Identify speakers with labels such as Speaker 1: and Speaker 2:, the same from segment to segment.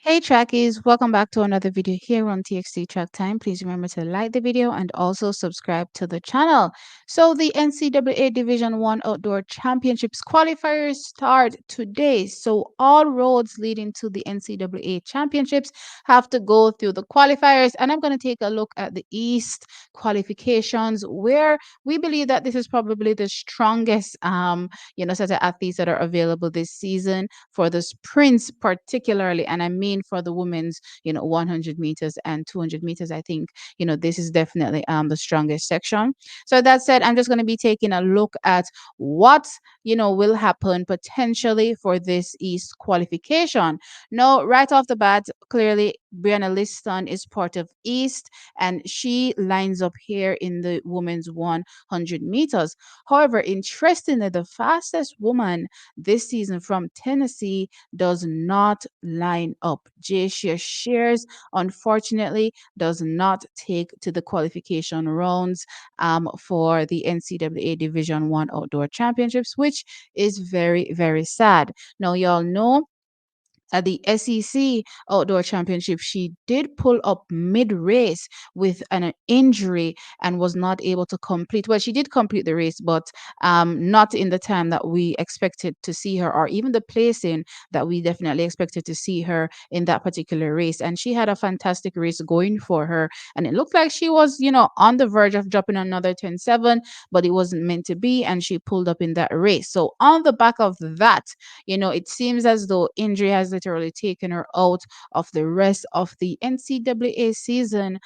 Speaker 1: Hey trackies, welcome back to another video here on TXT Track Time. Please remember to like the video and also subscribe to the channel. So the NCAA Division 1 Outdoor Championships qualifiers start today. So all roads leading to the NCAA Championships have to go through the qualifiers, and I'm going to take a look at the East qualifications where we believe that this is probably the strongest set of athletes that are available this season for the sprints particularly, and I mean for the women's 100 meters and 200 meters. I think this is definitely the strongest section. So that said, I'm just going to be taking a look at what will happen potentially for this East qualification. Now, right off the bat, clearly Briana Liston is part of East, and she lines up here in the women's 100 meters. However, interestingly, the fastest woman this season from Tennessee does not line up. Jacious Sears, unfortunately, does not take to the qualification rounds for the NCAA Division One Outdoor Championships, which is very, very sad. Now, y'all know at the SEC Outdoor Championship, she did pull up mid race with an injury and was not able to complete. Well, she did complete the race, but not in the time that we expected to see her, or even the placing that we definitely expected to see her in that particular race. And she had a fantastic race going for her. And it looked like she was, on the verge of dropping another 10-7, but it wasn't meant to be. And she pulled up in that race. So, on the back of that, it seems as though injury has literally taken her out of the rest of the NCAA season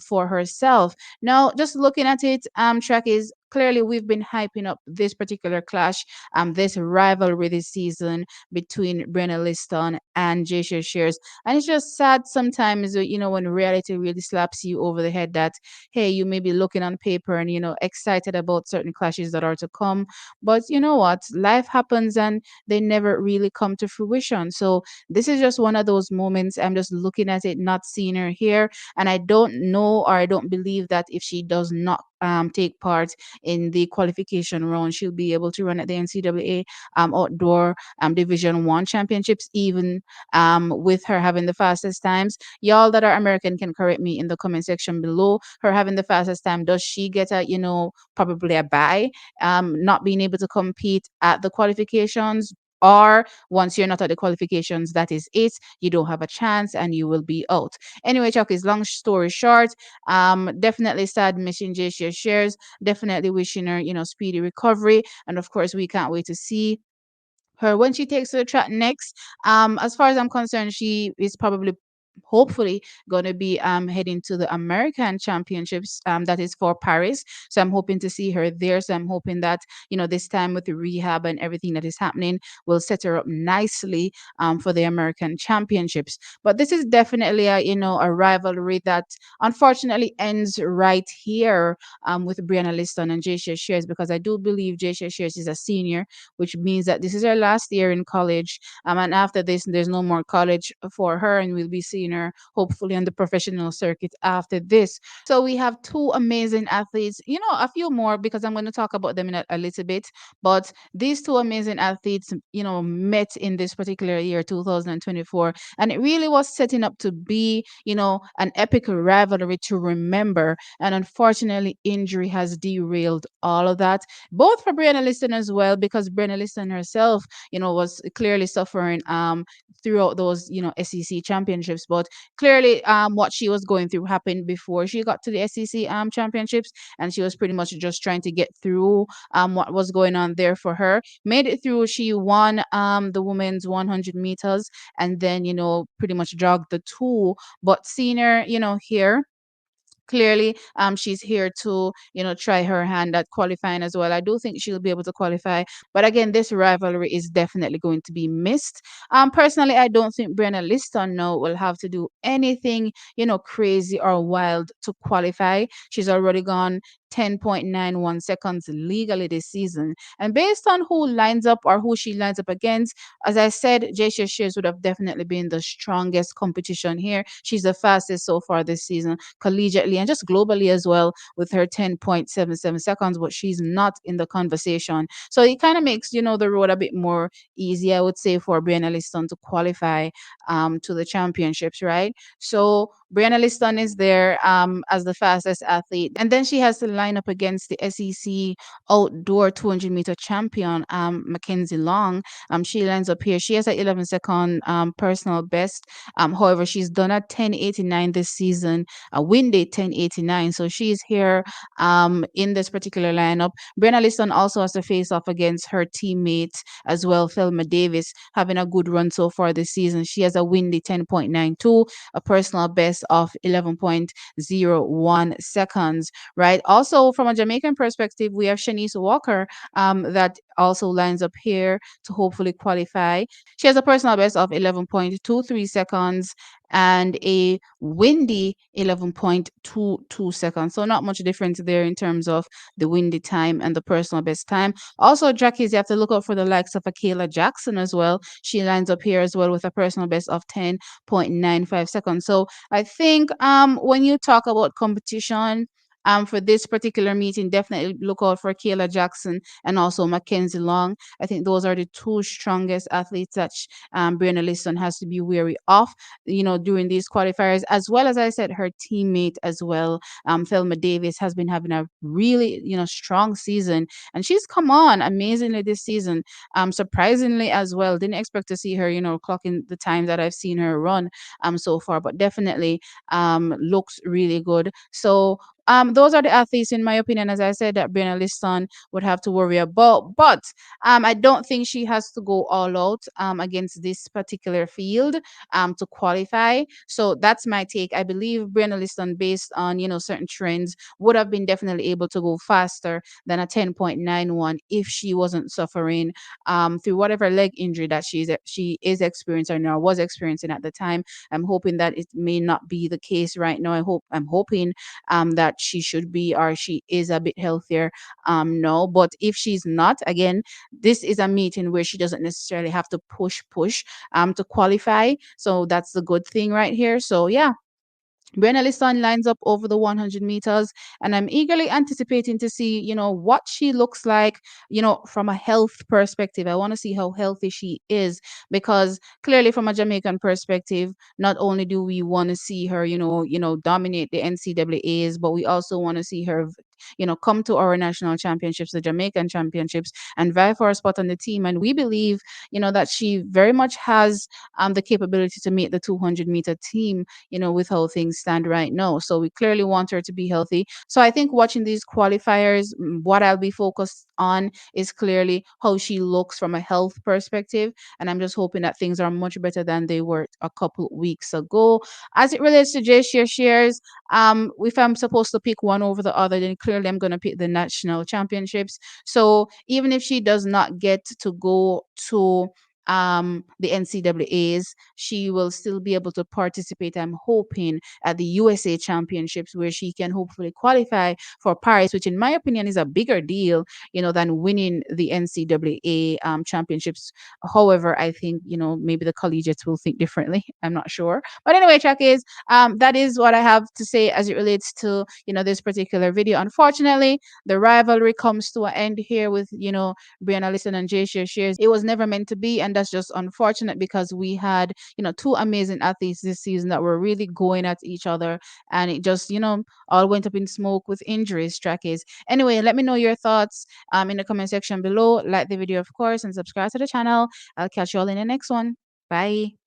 Speaker 1: for herself. Now, just looking at it, track is clearly we've been hyping up this particular clash, this rivalry this season between Brianna Liston and Jacious Shares. And it's just sad sometimes, when reality really slaps you over the head that, hey, you may be looking on paper and, excited about certain clashes that are to come. But you know what? Life happens and they never really come to fruition. So this is just one of those moments. I'm just looking at it, not seeing her here. And I don't know, or I don't believe that if she does not take part in the qualification round, she'll be able to run at the NCAA outdoor Division One championships, even with her having the fastest times. Y'all that are American can correct me in the comment section below. Her having the fastest time, does she get a probably a bye? Not being able to compete at the qualifications, or once you're not at the qualifications, that is it. You don't have a chance and you will be out. Anyway, Chuck, is long story short, definitely sad missing Jacious Shares. Definitely wishing her, speedy recovery. And of course, we can't wait to see her when she takes to the track next. As far as I'm concerned, she is probably hopefully going to be heading to the American Championships, that is for Paris. So I'm hoping to see her there. So I'm hoping that this time with the rehab and everything that is happening will set her up nicely for the American Championships. But this is definitely a rivalry that unfortunately ends right here with Brianna Liston and Jacious Shares, because I do believe Jacious Shares is a senior, which means that this is her last year in college. And after this, there's no more college for her, and we'll be seeing her hopefully on the professional circuit after this. So we have two amazing athletes, a few more because I'm going to talk about them in a little bit. But these two amazing athletes, met in this particular year, 2024, and it really was setting up to be, an epic rivalry to remember. And unfortunately, injury has derailed all of that, both for Brianna Liston as well, because Brianna Liston herself, was clearly suffering throughout those, SEC championships. But clearly, what she was going through happened before she got to the SEC championships, and she was pretty much just trying to get through what was going on there for her. Made it through. She won the women's 100 meters, and then pretty much jogged the two. But seeing her, here clearly she's here to try her hand at qualifying as well. I do think she'll be able to qualify, but again, this rivalry is definitely going to be missed. Personally, I don't think Brianna Liston now will have to do anything crazy or wild to qualify. She's already gone 10.91 seconds legally this season. And based on who lines up or who she lines up against, as I said, Jacious Sears would have definitely been the strongest competition here. She's the fastest so far this season, collegiately and just globally as well, with her 10.77 seconds, but she's not in the conversation. So it kind of makes, the road a bit more easy, I would say, for Briana Liston to qualify to the championships, right? So Briana Liston is there as the fastest athlete. And then she has to line up against the SEC outdoor 200-meter champion, Mackenzie Long. She lines up here. She has an 11-second personal best. However, she's done a 10:89 this season, a windy 10:89. So she's here in this particular lineup. Briana Liston also has to face off against her teammate as well, Thelma Davis, having a good run so far this season. She has a windy 10.92, a personal best of 11.01 seconds, right? Also, from a Jamaican perspective, we have Shanice Walker that also lines up here to hopefully qualify. She has a personal best of 11.23 seconds and a windy 11.22 seconds. So not much difference there in terms of the windy time and the personal best time. Also, jockeys, you have to look out for the likes of Akela Jackson as well. She lines up here as well with a personal best of 10.95 seconds. So I think when you talk about competition, for this particular meeting, definitely look out for Kayla Jackson and also Mackenzie Long. I think those are the two strongest athletes that Brianna Liston has to be wary of, during these qualifiers, as well as I said, her teammate as well. Thelma Davis has been having a really, strong season, and she's come on amazingly this season. Surprisingly as well, didn't expect to see her, clocking the time that I've seen her run so far, but definitely looks really good. So those are the athletes, in my opinion, as I said, that Brianna Liston would have to worry about. But I don't think she has to go all out against this particular field to qualify. So that's my take. I believe Brianna Liston, based on certain trends, would have been definitely able to go faster than a 10.91 if she wasn't suffering through whatever leg injury that she is experiencing or was experiencing at the time. I'm hoping that it may not be the case right now. I'm hoping that she should be or she is a bit healthier no, but if she's not, again, this is a meeting where she doesn't necessarily have to push to qualify. So that's the good thing right here. So yeah, Brianna Liston lines up over the 100 meters, and I'm eagerly anticipating to see, what she looks like, from a health perspective. I want to see how healthy she is, because clearly, from a Jamaican perspective, not only do we want to see her, dominate the NCAAs, but we also want to see her, come to our national championships, the Jamaican championships, and vie for a spot on the team. And we believe, that she very much has the capability to make the 200-meter team, with how things stand right now. So we clearly want her to be healthy. So I think watching these qualifiers, what I'll be focused on is clearly how she looks from a health perspective. And I'm just hoping that things are much better than they were a couple weeks ago. As it relates to Jacious Shares, if I'm supposed to pick one over the other, then clearly I'm going to pick the national championships. So even if she does not get to go to the NCAAs, she will still be able to participate, I'm hoping, at the USA Championships, where she can hopefully qualify for Paris, which in my opinion is a bigger deal, than winning the NCAA championships. However, I think, maybe the collegiates will think differently. I'm not sure. But anyway, Chuck, is that is what I have to say as it relates to, this particular video. Unfortunately, the rivalry comes to an end here with, Brianna Liston and Jacious Sears. It was never meant to be, and that's just unfortunate, because we had, two amazing athletes this season that were really going at each other, and it just, all went up in smoke with injuries. Trackies. Anyway, let me know your thoughts in the comment section below. Like the video, of course, and subscribe to the channel. I'll catch you all in the next one. Bye.